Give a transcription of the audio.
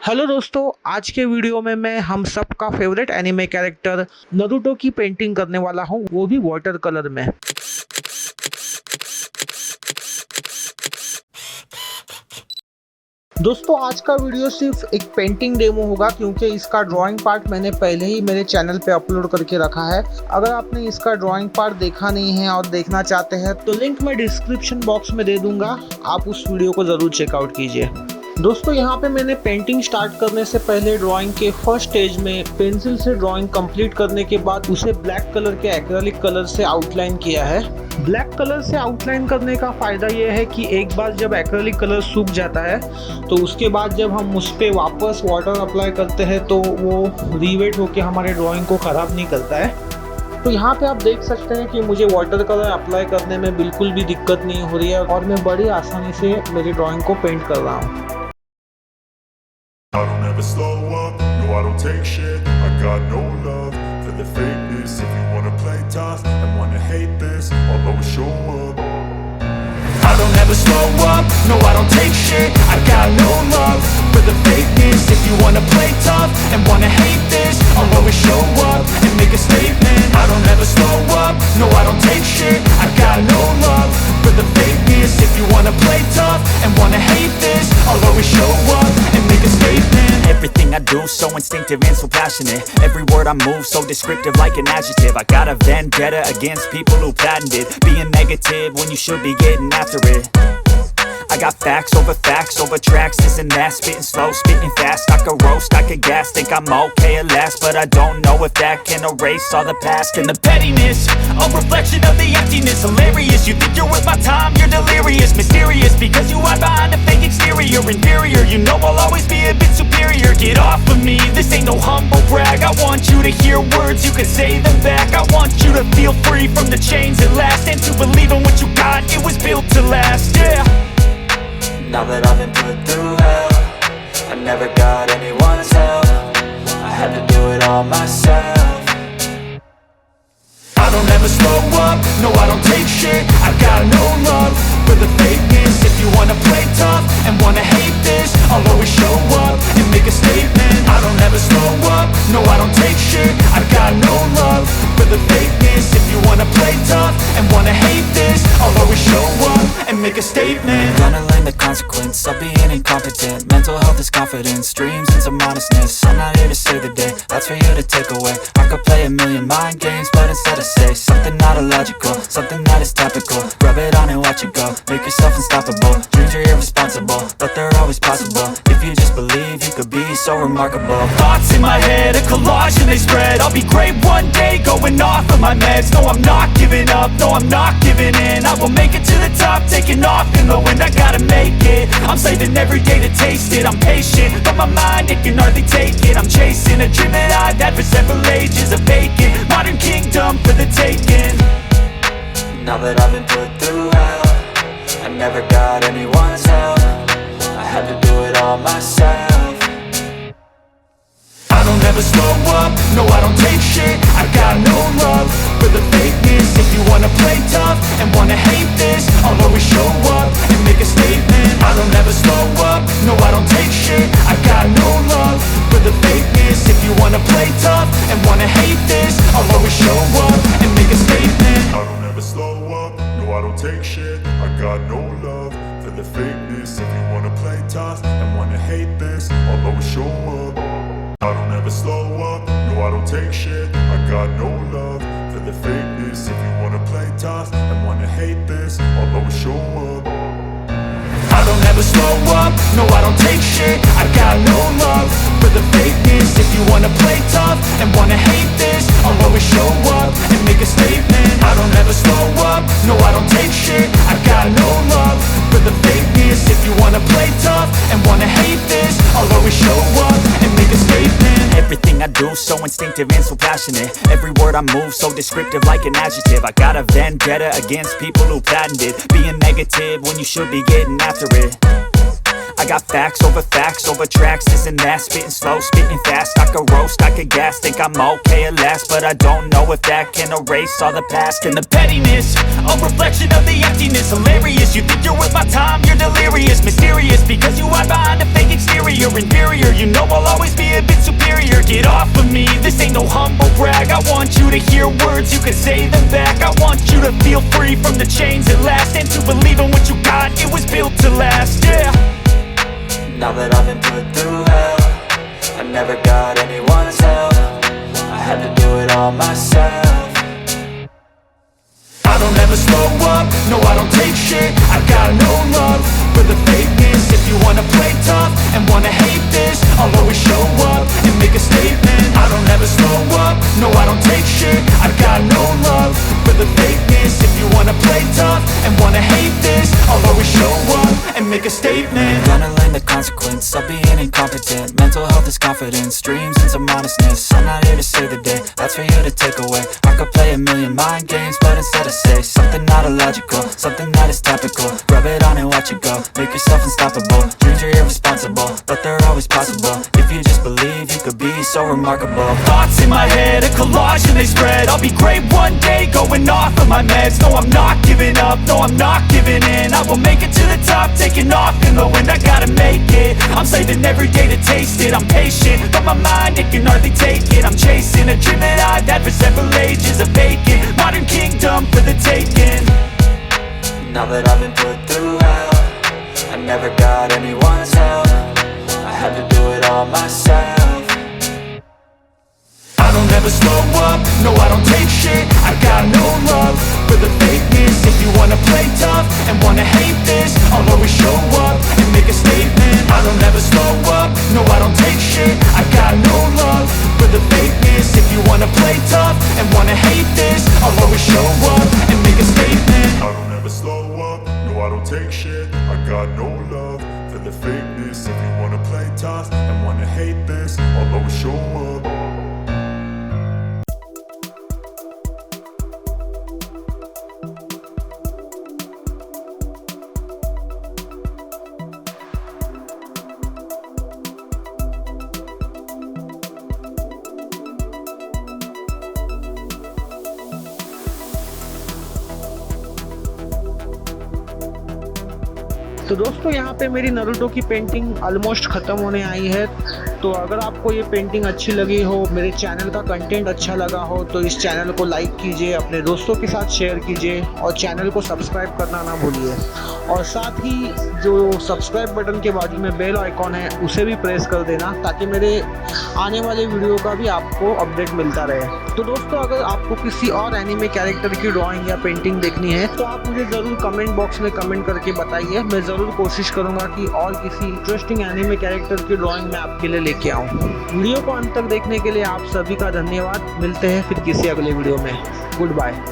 Hello दोस्तों, आज के वीडियो में मैं हम सब का फेवरेट एनिमे कैरेक्टर नरूटो की पेंटिंग करने वाला हूँ, वो भी वाटर कलर में। दोस्तों आज का वीडियो सिर्फ एक पेंटिंग डेमो होगा क्योंकि इसका ड्राइंग पार्ट मैंने पहले ही मेरे चैनल पे अपलोड करके रखा है। अगर आपने इसका ड्राइंग पार्ट देखा नहीं है और देखना चाहते हैं तो लिंक मैं डिस्क्रिप्शन बॉक्स में दे दूंगा, आप उस वीडियो को ज़रूर चेकआउट कीजिए। दोस्तों यहाँ पे मैंने पेंटिंग स्टार्ट करने से पहले ड्राइंग के फर्स्ट स्टेज में पेंसिल से ड्राइंग कंप्लीट करने के बाद उसे ब्लैक कलर के एक्रेलिक कलर से आउटलाइन किया है। ब्लैक कलर से आउटलाइन करने का फ़ायदा यह है कि एक बार जब एक्रेलिक कलर सूख जाता है तो उसके बाद जब हम उस पर वापस वाटर अप्लाई करते हैं तो वो रीवेट होकर हमारे ड्राइंग को ख़राब नहीं करता है। तो यहाँ पे आप देख सकते हैं कि मुझे वाटर कलर अप्लाई करने में बिल्कुल भी दिक्कत नहीं हो रही है और मैं बड़ी आसानी से मेरी ड्राइंग को पेंट कर रहा हूँ। I don't ever slow up, no I don't take shit. I got no love for the fakeness. If you wanna play tough and wanna hate this, I'll always show up. I don't ever slow up, no I don't take shit. I got no love for the fakeness. If you wanna play tough and wanna hate this, I'll always show up and make a statement. I don't ever slow up, no I don't take shit. I got no love for the fakeness. If you wanna play tough and wanna hate this, I'll always show up and make a statement. Everything I do so instinctive and so passionate. Every word I move so descriptive like an adjective. I got a vendetta against people who patented being negative when you should be getting after it. I got facts over tracks, this and that. Spitting slow, spitting fast. I could roast, I could gas. Think I'm okay at last, but I don't know if that can erase all the past. And the pettiness, a reflection of the emptiness. Hilarious, you think you're worth my time, you're delirious. Mysterious, because you hide behind a fake exterior. Inferior, you know I'll always be a bit superior. Get off of me, this ain't no humble brag. I want you to hear words, you can say them back. I want you to feel free from the chains at last, and to believe in what you got, it was built to last, yeah. Now that I've been put through hell, I never got anyone's help. I had to do it all myself. I don't ever slow up, no I don't take shit. I got no love for the fakeness. If you wanna play tough and wanna hate this, I'll always show up and make a statement. I don't ever slow up, no I don't take shit. I got no love for the fakeness. If you wanna play tough and wanna hate this, I'll always show up and make a statement. Gonna learn the consequence of being incompetent. Mental health is confidence, dreams and some honestness. I'm not here to save the day, that's for you to take away. I could play a million mind games, but instead I say something not illogical, something that is topical. Rub it on and watch it go, make yourself unstoppable. Dreams are irresponsible, but they're always possible. If you just believe, you could be so remarkable. Thoughts in my head, a collage and they spread. I'll be great one day, going off of my meds. No, I'm not giving up, no, I'm not giving in. I will make it to the top, taking off in the wind. I gotta make it, I'm saving every day to taste it. I'm patient, but my mind, it can hardly take it. I'm chasing a dream that I've had for several ages. A vacant, modern kingdom for the taking. Now that I've been put through hell, I never got anyone's help. I had to do it all myself. I don't ever slow up, no I don't take shit. I got no love for the fakeness. If you wanna play tough and wanna hate this, I'll always show up and make a statement. I don't ever slow up, no I don't take shit. I got no love for the fakeness. If you wanna play tough and wanna hate this, I'll always show up and make a statement. I don't ever slow up, no I don't take shit. I got no love for the fakeness. If you wanna play tough and wanna hate this, I'll always show up. I don't ever slow up, no I don't take shit. I got no love for the fakeness. If you wanna play tough and wanna hate this, I'll always show up. I don't ever slow up, no I don't take shit. I got no love for the fakeness. If you wanna play tough and wanna hate this, I'll always show up and make a statement. I don't ever slow up, no I don't take shit. I got no love for the fakeness. If you wanna play tough and wanna hate this, I'll always show up and make a statement. Everything I do so instinctive and so passionate. Every word I move so descriptive like an adjective. I got a vendetta against people who patented being negative when you should be getting after it. I got facts over tracks, this and that, spitting slow, spitting fast. I could roast, I could gas, think I'm okay at last, but I don't know if that can erase all the past. And the pettiness, a reflection of the emptiness. Hilarious, you think you're worth my time, you're delirious. Mysterious, because you hide behind a fake exterior. Inferior, you know I'll always be a bit superior. Get off of me, this ain't no humble brag. I want you to hear words, you can say them back. I want you to feel free from the chains at last, and to believe in what you got, it was built to last, yeah. Now that I've been put through hell, I never got anyone's help. I had to do it all myself. I don't ever slow up, no I don't take shit. I got no love for the fakeness. If you wanna play tough and wanna hate this, I'll always show up and make a statement. I don't ever slow up, no I don't take shit. I got no love for the fakeness. If you wanna play tough and wanna hate this, I'll always show up and make a statement. Gonna learn the consequence of being incompetent. Mental health is confidence, dreams and some honestness. I'm not here to save the day, that's for you to take away. I could play a million mind games, but instead I say something not illogical, something that is topical. Rub it on and watch it go, make yourself unstoppable. Dreams are irresponsible, but they're always possible. If you just believe, you could be so remarkable. Thoughts in my head, a collage and they spread. I'll be great one day, going off of my meds. No, I'm not giving up, no, I'm not giving in. I will make it to the top, taking off in the wind. I gotta make it, I'm saving every day to taste it. I'm patient, but my mind, it can hardly take it. I'm chasing a dream that I've had for several ages. A vacant, modern kingdom for the taking. Now that I've been put through hell, I never got anyone's help. I had to do it all myself. I don't ever slow up, no I don't take shit. I got no love for the fakeness. If you wanna play tough and wanna hate this, I'll always show up and make a statement. I don't ever slow up, no I don't take shit. I got no love for the fakeness. If you wanna play tough and wanna hate this, I'll always show up and make a statement. I don't ever slow up, no I don't take shit. I got no love for the fakeness. If you wanna play tough and wanna hate this, I'll always show up. तो दोस्तों यहाँ पे मेरी Naruto की painting almost ख़त्म होने आई है। तो अगर आपको ये पेंटिंग अच्छी लगी हो, मेरे चैनल का कंटेंट अच्छा लगा हो, तो इस चैनल को लाइक कीजिए, अपने दोस्तों के साथ शेयर कीजिए और चैनल को सब्सक्राइब करना ना भूलिए। और साथ ही जो सब्सक्राइब बटन के बाजू में बेल आइकॉन है उसे भी प्रेस कर देना, ताकि मेरे आने वाले वीडियो का भी आपको अपडेट मिलता रहे। तो दोस्तों अगर आपको किसी और एनिमे कैरेक्टर की ड्राइंग या पेंटिंग देखनी है तो आप मुझे ज़रूर कमेंट बॉक्स में कमेंट करके बताइए। मैं ज़रूर कोशिश करूँगा कि और किसी इंटरेस्टिंग एनिमे कैरेक्टर की ड्राइंग मैं आपके लिए लेके आऊँ। वीडियो को अंत तक देखने के लिए आप सभी का धन्यवाद। मिलते हैं फिर किसी अगले वीडियो में। Good bye.